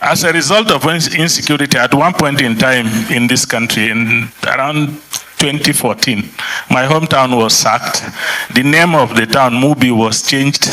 As a result of insecurity, at one point in time in this country, in around 2014, my hometown was sacked. The name of the town, Mubi, was changed.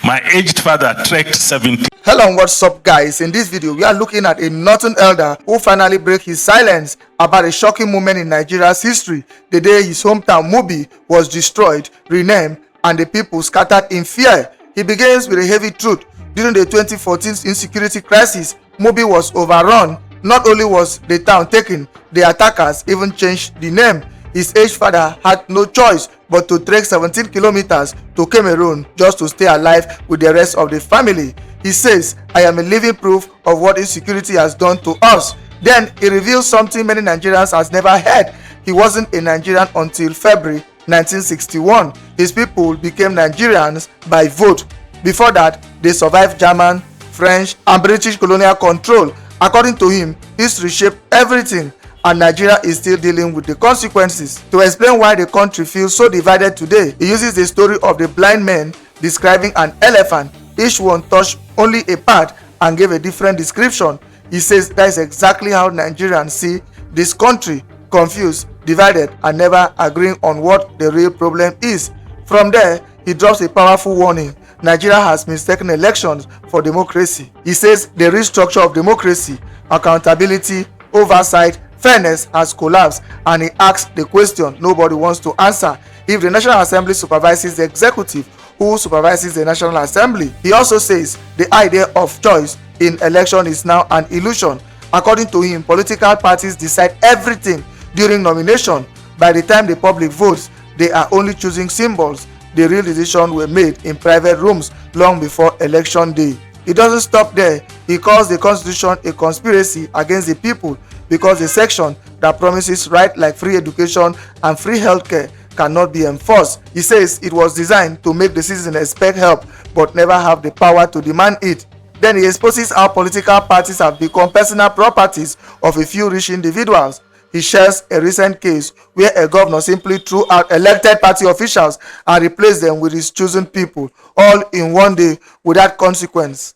My aged father trekked 70. Hello and what's up, guys? In this video, we are looking at a northern elder who finally break his silence about a shocking moment in Nigeria's history, the day his hometown Mubi was destroyed, renamed, and the people scattered in fear. He begins with a heavy truth. During the 2014 insecurity crisis, Mubi was overrun. Not only was the town taken, the attackers even changed the name. His aged father had no choice but to trek 17 kilometers to Cameroon just to stay alive with the rest of the family. He says, "I am a living proof of what insecurity has done to us." Then he reveals something many Nigerians has never heard. He wasn't a Nigerian until February 1961. His people became Nigerians by vote. Before that, they survived German, French, and British colonial control. According to him, history shaped everything, and Nigeria is still dealing with the consequences. To explain why the country feels so divided today, he uses the story of the blind men describing an elephant. Each one touched only a part and gave a different description. He says that is exactly how Nigerians see this country: confused, divided, and never agreeing on what the real problem is. From there, he drops a powerful warning. Nigeria has mistaken elections for democracy. He says the real structure of democracy, accountability, oversight, fairness has collapsed, and he asks the question nobody wants to answer. If the National Assembly supervises the executive, who supervises the National Assembly? He also says the idea of choice in election is now an illusion. According to him, political parties decide everything during nomination. By the time the public votes, they are only choosing symbols. The real decisions were made in private rooms long before election day. He doesn't stop there. He calls the constitution a conspiracy against the people because the section that promises rights like free education and free healthcare cannot be enforced. He says it was designed to make the citizens expect help but never have the power to demand it. Then he exposes how political parties have become personal properties of a few rich individuals. He shares a recent case where a governor simply threw out elected party officials and replaced them with his chosen people, all in one day without consequence.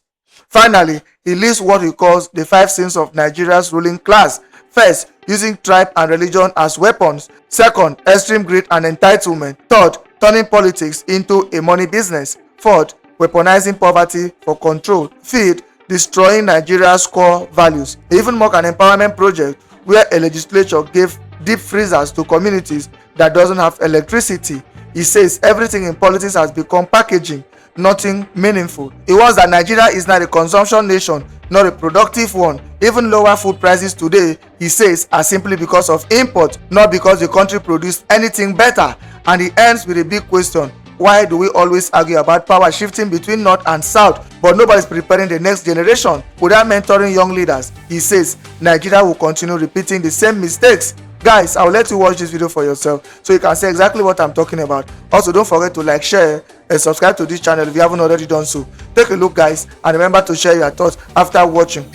Finally, he lists what he calls the 5 sins of Nigeria's ruling class. First, using tribe and religion as weapons. Second, extreme greed and entitlement. Third, turning politics into a money business. Fourth, weaponizing poverty for control. Fifth, destroying Nigeria's core values. He even mocked an empowerment project where a legislature gave deep freezers to communities that doesn't have electricity. He says everything in politics has become packaging, nothing meaningful. He warns that Nigeria is not a consumption nation, not a productive one. Even lower food prices today, he says, are simply because of import, not because the country produced anything better. And he ends with a big question: why do we always argue about power shifting between north and south, but nobody's preparing the next generation without mentoring young leaders? He says Nigeria will continue repeating the same mistakes. Guys, I will let you watch this video for yourself so you can see exactly what I'm talking about. Also, don't forget to like, share, and subscribe to this channel if you haven't already done so. Take a look, guys, and remember to share your thoughts after watching.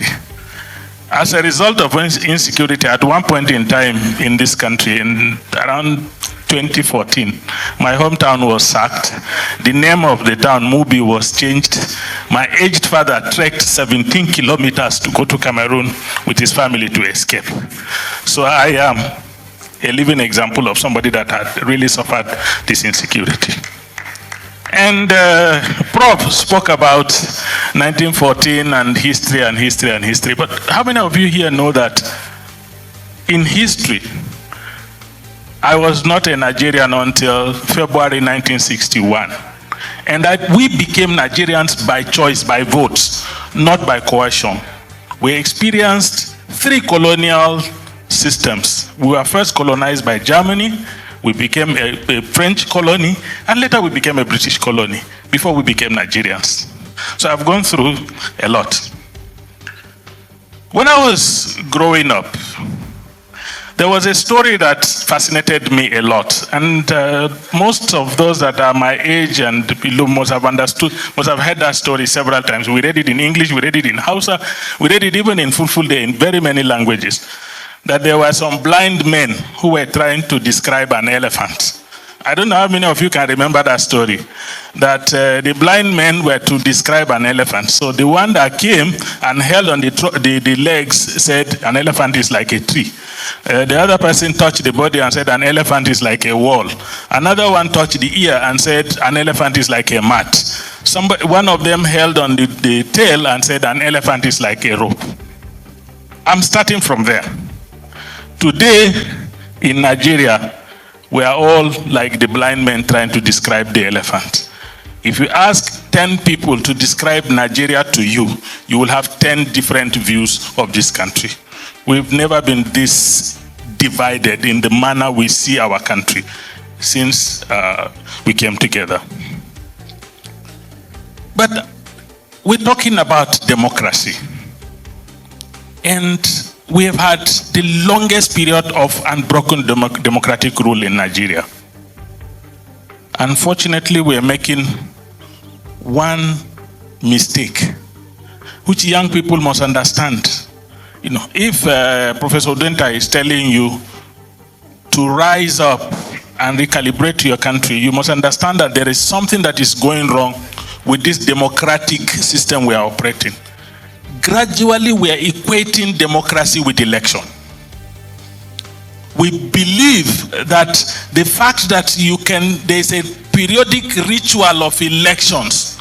As a result of insecurity, at one point in time in this country, in around 2014, my hometown was sacked. The name of the town, Mubi, was changed. My aged father trekked 17 kilometers to go to Cameroon with his family to escape. So I am a living example of somebody that had really suffered this insecurity. And Prof spoke about 1914 and history. But how many of you here know that in history, I was not a Nigerian until February 1961. And that we became Nigerians by choice, by votes, not by coercion. We experienced 3 colonial systems. We were first colonized by Germany, we became a French colony, and later we became a British colony before we became Nigerians. So I've gone through a lot. When I was growing up, there was a story that fascinated me a lot, and most of those that are my age and below must have heard that story several times. We read it in English, we read it in Hausa, we read it even in Fulfulde in very many languages. That there were some blind men who were trying to describe an elephant. I don't know how many of you can remember that story. That the blind men were to describe an elephant. So the one that came and held on the legs said an elephant is like a tree. The other person touched the body and said an elephant is like a wall. Another one touched the ear and said an elephant is like a mat. One of them held on the tail and said an elephant is like a rope. I'm starting from there. Today in Nigeria, we are all like the blind men trying to describe the elephant. If you ask 10 people to describe Nigeria to you, you will have 10 different views of this country. We've never been this divided in the manner we see our country since we came together. But we're talking about democracy. And we have had the longest period of unbroken democratic rule in Nigeria. Unfortunately, we are making one mistake, which young people must understand. You know, if Professor Denta is telling you to rise up and recalibrate your country, you must understand that there is something that is going wrong with this democratic system we are operating. Gradually, we are equating democracy with election. We believe that the fact that there's a periodic ritual of elections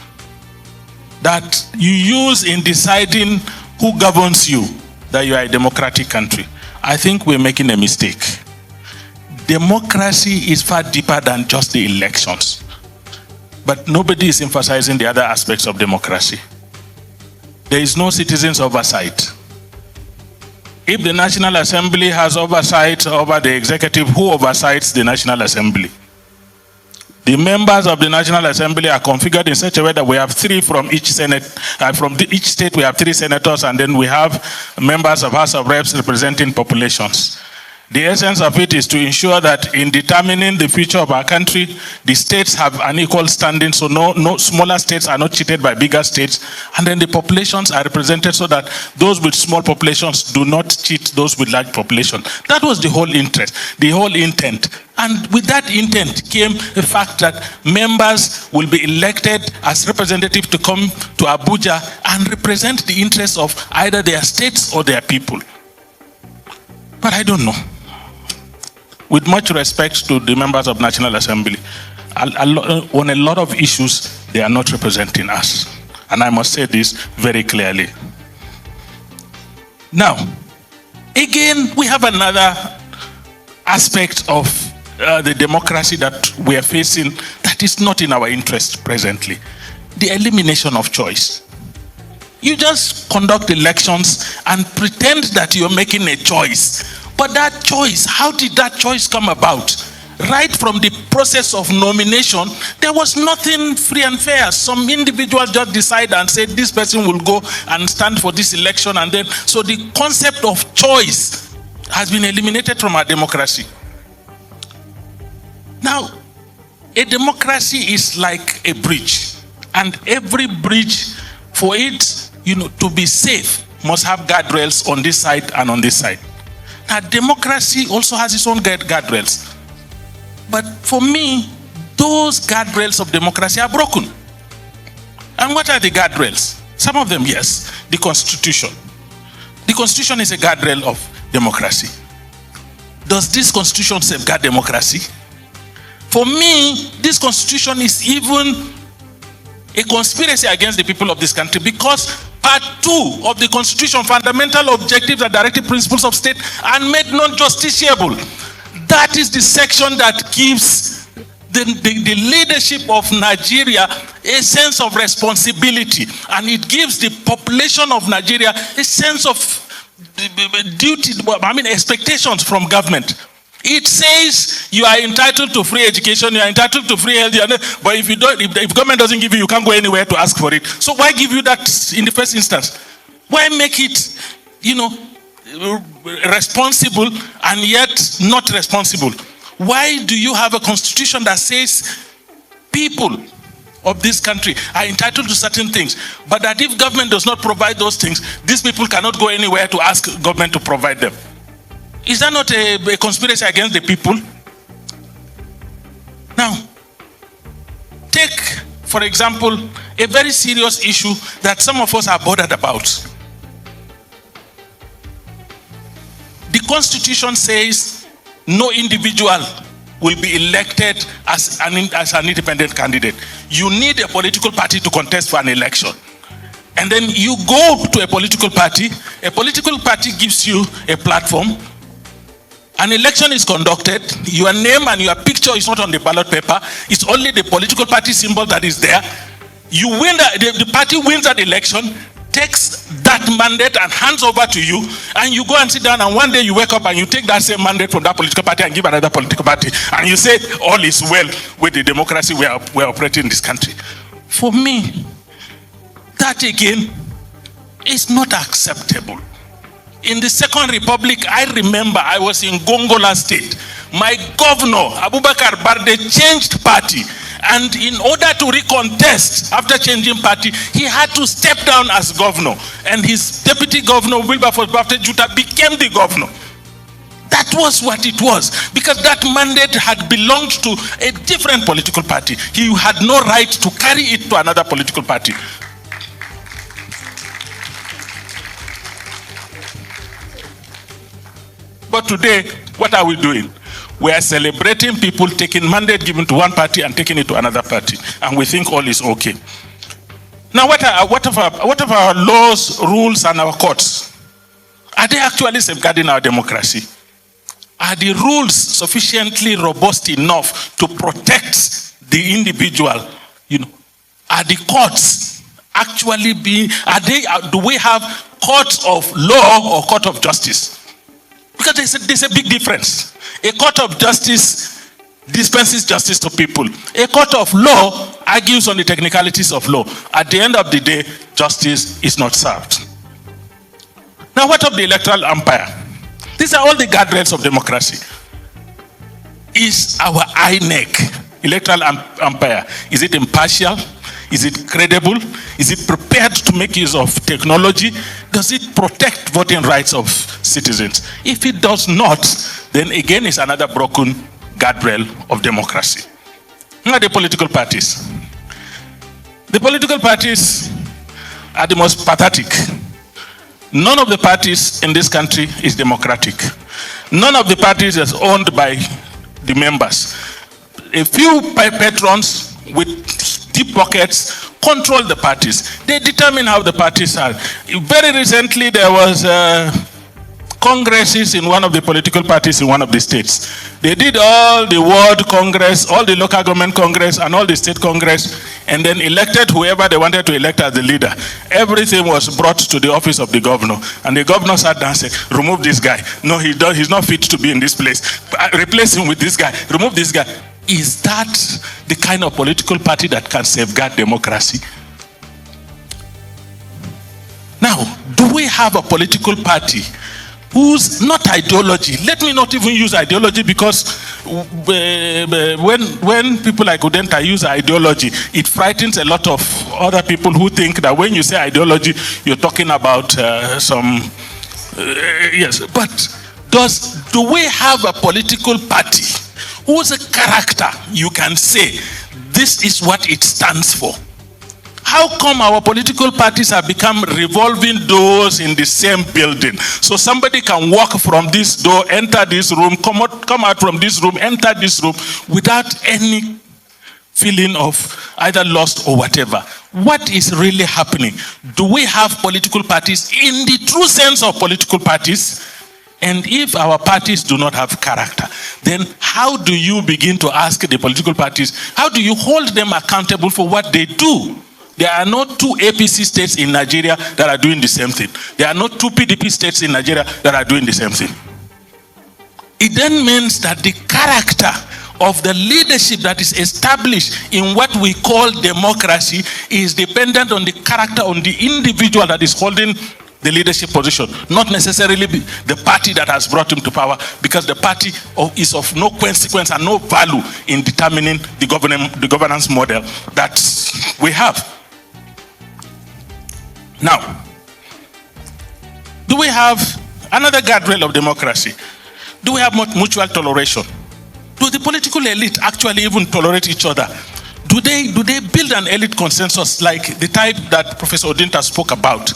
that you use in deciding who governs you, that you are a democratic country. I think we're making a mistake. Democracy is far deeper than just the elections. But nobody is emphasizing the other aspects of democracy. There is no citizens' oversight. If the National Assembly has oversight over the executive, who oversights the National Assembly? The members of the National Assembly are configured in such a way that we have 3 from each Senate. From each state, we have 3 senators, and then we have members of House of Reps representing populations. The essence of it is to ensure that in determining the future of our country, the states have an equal standing, so no smaller states are not cheated by bigger states, and then the populations are represented so that those with small populations do not cheat those with large population. That was the whole interest, the whole intent. And with that intent came the fact that members will be elected as representatives to come to Abuja and represent the interests of either their states or their people. But I don't know. With much respect to the members of National Assembly, on a lot of issues, they are not representing us. And I must say this very clearly. Now, again, we have another aspect of the democracy that we are facing that is not in our interest presently. The elimination of choice. You just conduct elections and pretend that you're making a choice. But that choice, how did that choice come about? Right from the process of nomination, there was nothing free and fair. Some individuals just decide and say this person will go and stand for this election, and then so the concept of choice has been eliminated from our democracy. Now, a democracy is like a bridge, and every bridge, for it, to be safe, must have guardrails on this side and on this side. Now, democracy also has its own guardrails. But for me, those guardrails of democracy are broken. And what are the guardrails? Some of them, yes. The Constitution. The Constitution is a guardrail of democracy. Does this Constitution safeguard democracy? For me, this Constitution is even a conspiracy against the people of this country, because Part 2 of the Constitution, fundamental objectives and directive principles of state, are made non-justiciable. That is the section that gives the leadership of Nigeria a sense of responsibility, and it gives the population of Nigeria a sense of duty, expectations from government. It says you are entitled to free education, you are entitled to free health, but if government doesn't give you, you can't go anywhere to ask for it. So why give you that in the first instance? Why make it, responsible and yet not responsible? Why do you have a constitution that says people of this country are entitled to certain things, but that if government does not provide those things, these people cannot go anywhere to ask government to provide them? Is that not a conspiracy against the people? Now, take, for example, a very serious issue that some of us are bothered about. The Constitution says no individual will be elected as an independent candidate. You need a political party to contest for an election. And then you go to a political party gives you a platform, an election is conducted, your name and your picture is not on the ballot paper, it's only the political party symbol that is there. You win, the party wins that election, takes that mandate and hands over to you, and you go and sit down, and one day you wake up and you take that same mandate from that political party and give another political party, and you say all is well with the democracy we are operating in this country. For me, that again is not acceptable. In the Second Republic, I remember I was in Gongola State. My governor, Abubakar Barde, changed party. And in order to recontest after changing party, he had to step down as governor. And his deputy governor, Wilberforce Bafte Juta, became the governor. That was what it was. Because that mandate had belonged to a different political party. He had no right to carry it to another political party. But today, what are we doing? We are celebrating people taking mandate given to one party and taking it to another party. And we think all is okay. Now, what of our laws, rules, and our courts? Are they actually safeguarding our democracy? Are the rules sufficiently robust enough to protect the individual? Are the courts actually do we have courts of law or court of justice? Because there's a big difference. A court of justice dispenses justice to people. A court of law argues on the technicalities of law. At the end of the day, justice is not served. Now, what of the electoral umpire? These are all the guardrails of democracy. Is our INEC, electoral umpire, is it impartial? Is it credible? Is it prepared to make use of technology? Does it protect voting rights of citizens? If it does not, then again it's another broken guardrail of democracy. Now the political parties. The political parties are the most pathetic. None of the parties in this country is democratic. None of the parties is owned by the members. A few patrons with deep pockets control the parties. They determine how the parties are. Very recently, there was congresses in one of the political parties in one of the states. They did all the ward congress, all the local government congress, and all the state congress, and then elected whoever they wanted to elect as the leader. Everything was brought to the office of the governor, and the governor sat down and said, remove this guy. No, he's not fit to be in this place. Replace him with this guy. Remove this guy. Is that the kind of political party that can safeguard democracy? Now, do we have a political party whose not ideology, let me not even use ideology, because when people like Udenta use ideology, it frightens a lot of other people who think that when you say ideology, you're talking about yes, but do we have a political party whose character you can say this is what it stands for? How come our political parties have become revolving doors in the same building? So somebody can walk from this door, enter this room, come out from this room, enter this room without any feeling of either lost or whatever. What is really happening? Do we have political parties in the true sense of political parties? And if our parties do not have character, then how do you begin to ask the political parties, how do you hold them accountable for what they do? There are not two APC states in Nigeria that are doing the same thing. There are not two PDP states in Nigeria that are doing the same thing. It then means that the character of the leadership that is established in what we call democracy is dependent on the character on the individual that is holding the leadership position, not necessarily the party that has brought him to power, because the party is of no consequence and no value in determining the governance model that we have. Now, do we have another guardrail of democracy? Do we have mutual toleration? Do the political elite actually even tolerate each other? Do they build an elite consensus like the type that Professor Odinta spoke about?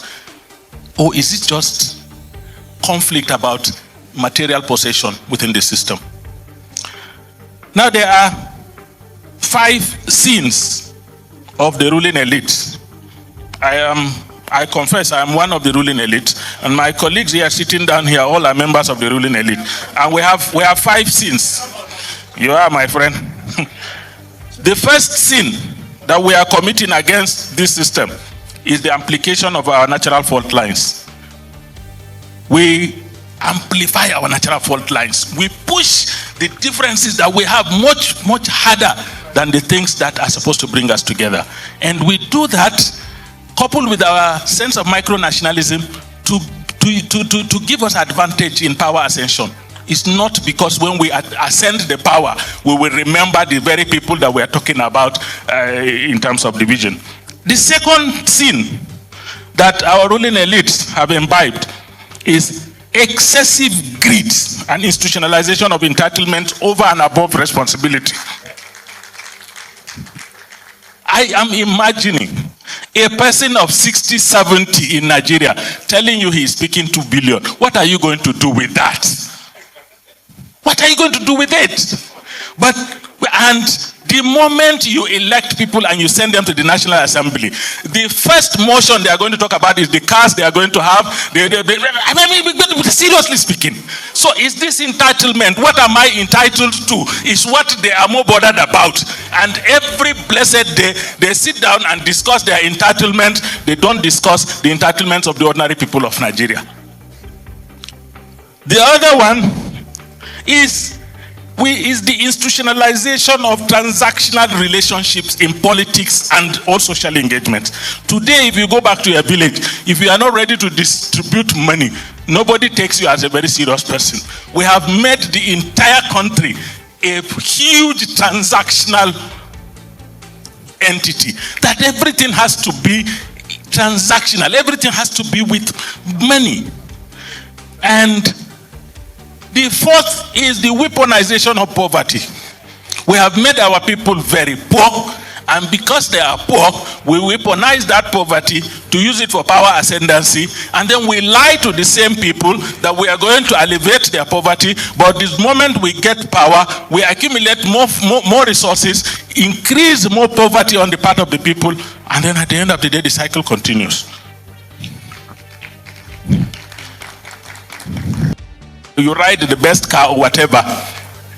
Or is it just conflict about material possession within the system? Now there are 5 sins of the ruling elite. I confess I am one of the ruling elite, and my colleagues here sitting down here all are members of the ruling elite. And we have 5 sins. You are, my friend. The first sin that we are committing against this system is the amplification of our natural fault lines. We amplify our natural fault lines. We push the differences that we have much, much harder than the things that are supposed to bring us together. And we do that coupled with our sense of micronationalism to give us advantage in power ascension. It's not because when we ascend the power, we will remember the very people that we are talking about in terms of division. The second sin that our ruling elites have imbibed is excessive greed and institutionalization of entitlement over and above responsibility. I am imagining a person of 60, 70 in Nigeria telling you he is speaking 2 billion. What are you going to do with that? What are you going to do with it? And the moment you elect people and you send them to the National Assembly, the first motion they are going to talk about is the cars they are going to have. Seriously speaking. So is this entitlement? What am I entitled to? Is what they are more bothered about. And every blessed day, they sit down and discuss their entitlement. They don't discuss the entitlements of the ordinary people of Nigeria. The other one is the institutionalization of transactional relationships in politics and all social engagement. Today, if you go back to your village, if you are not ready to distribute money, nobody takes you as a very serious person. We have made the entire country a huge transactional entity, that everything has to be transactional, everything has to be with money. And the fourth is the weaponization of poverty. We have made our people very poor, and because they are poor, we weaponize that poverty to use it for power ascendancy, and then we lie to the same people that we are going to alleviate their poverty, but the moment we get power, we accumulate more resources, increase more poverty on the part of the people, and then at the end of the day, the cycle continues. You ride the best car or whatever,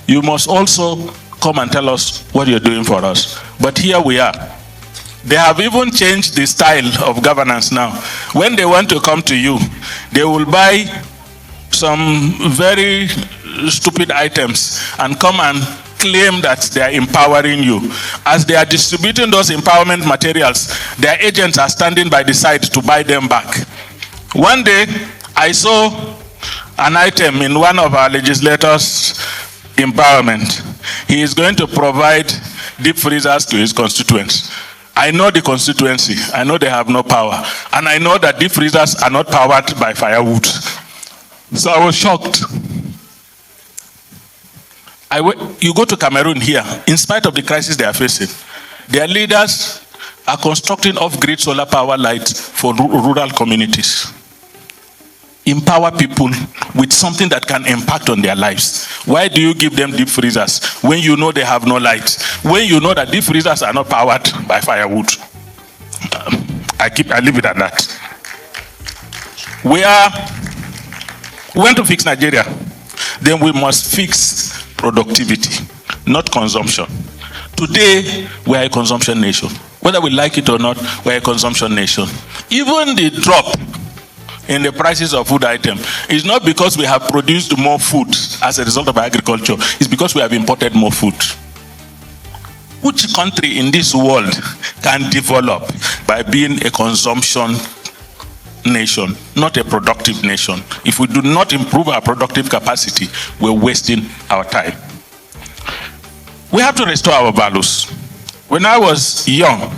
you must also come and tell us what you're doing for us. But here we are. They have even changed the style of governance now. When they want to come to you, they will buy some very stupid items and come and claim that they are empowering you. As they are distributing those empowerment materials, their agents are standing by the side to buy them back. One day, I saw an item in one of our legislators' empowerment. He is going to provide deep freezers to his constituents. I know the constituency. I know they have no power. And I know that deep freezers are not powered by firewood. So I was shocked. You go to Cameroon here, in spite of the crisis they are facing, their leaders are constructing off-grid solar power lights for rural communities. Empower people with something that can impact on their lives. Why do you give them deep freezers when you know they have no light? When you know that deep freezers are not powered by firewood? I leave it at that. We want to fix Nigeria. Then we must fix productivity, not consumption. Today, we are a consumption nation. Whether we like it or not, we are a consumption nation. Even the drop in the prices of food items is not because we have produced more food as a result of agriculture. It's because we have imported more food. Which country in this world can develop by being a consumption nation, not a productive nation? If we do not improve our productive capacity, we're wasting our time. We have to restore our values. When I was young,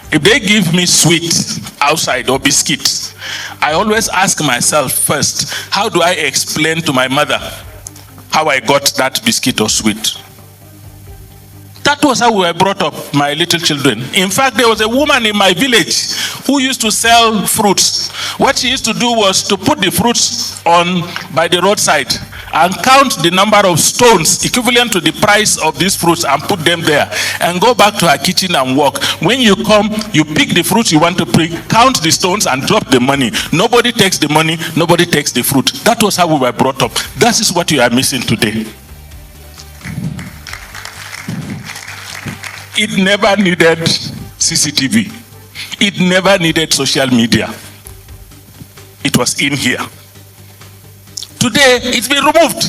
if they give me sweet outside or biscuits, I always ask myself first, how do I explain to my mother how I got that biscuit or sweet? That was how we were brought up, my little children. In fact, there was a woman in my village who used to sell fruits. What she used to do was to put the fruits on by the roadside and count the number of stones equivalent to the price of these fruits and put them there and go back to her kitchen and work. When you come, you pick the fruits you want to pick, count the stones and drop the money. Nobody takes the money, nobody takes the fruit. That was how we were brought up. That is what you are missing today. It never needed CCTV. It never needed social media. It was in here. Today, it's been removed.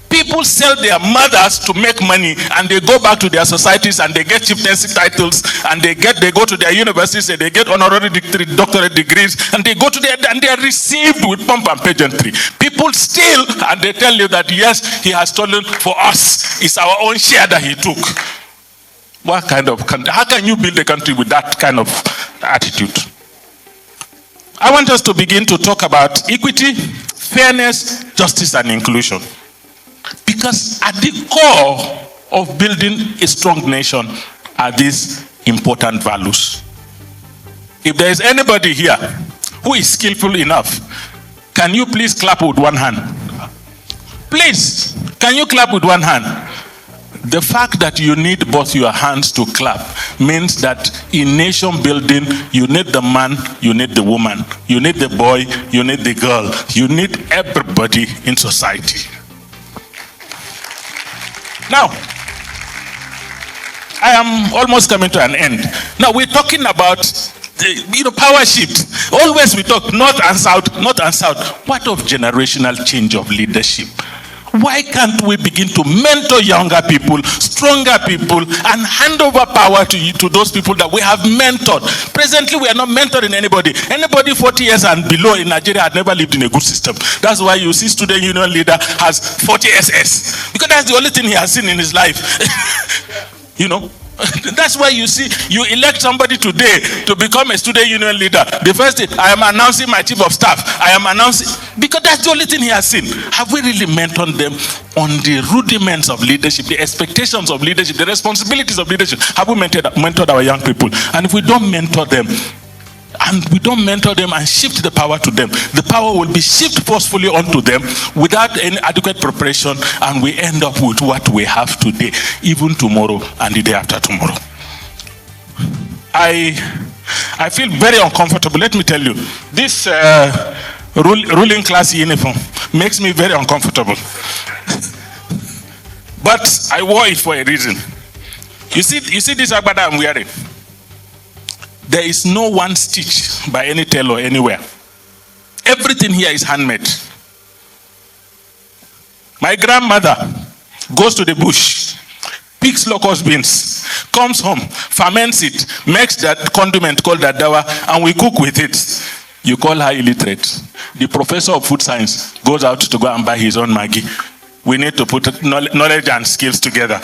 People sell their mothers to make money, and they go back to their societies and they get chieftaincy titles, and they go to their universities and they get honorary doctorate degrees, and they go to their, and they are received with pomp and pageantry. People steal and they tell you that yes, he has stolen for us. It's our own share that he took. What kind of country? How can you build a country with that kind of attitude? I want us to begin to talk about equity, fairness, justice, and inclusion. Because at the core of building a strong nation are these important values. If there is anybody here who is skillful enough, can you please clap with one hand? Please, can you clap with one hand? The fact that you need both your hands to clap means that in nation building, you need the man, you need the woman, you need the boy, you need the girl, you need everybody in society. Now, I am almost coming to an end. Now, we're talking about power shift. Always we talk north and south, north and south. What of generational change of leadership? Why can't we begin to mentor younger people, stronger people, and hand over power to those people that we have mentored? Presently, we are not mentoring anybody. Anybody 40 years and below in Nigeria had never lived in a good system. That's why you see student union leader has 40 SS. Because that's the only thing he has seen in his life. That's why you see, you elect somebody today to become a student union leader. The first thing, I am announcing my chief of staff. I am announcing, because that's the only thing he has seen. Have we really mentored them on the rudiments of leadership, the expectations of leadership, the responsibilities of leadership? Have we mentored our young people? And if we don't mentor them, and shift the power to them, the power will be shifted forcefully onto them without any adequate preparation, and we end up with what we have today, even tomorrow and the day after tomorrow. I feel very uncomfortable. Let me tell you, this ruling class uniform makes me very uncomfortable. But I wore it for a reason. You see this agbada I'm wearing? There is no one stitch by any tailor anywhere. Everything here is handmade. My grandmother goes to the bush, picks locust beans, comes home, ferments it, makes that condiment called Adawa, and we cook with it. You call her illiterate. The professor of food science goes out to go and buy his own Maggi. We need to put knowledge and skills together.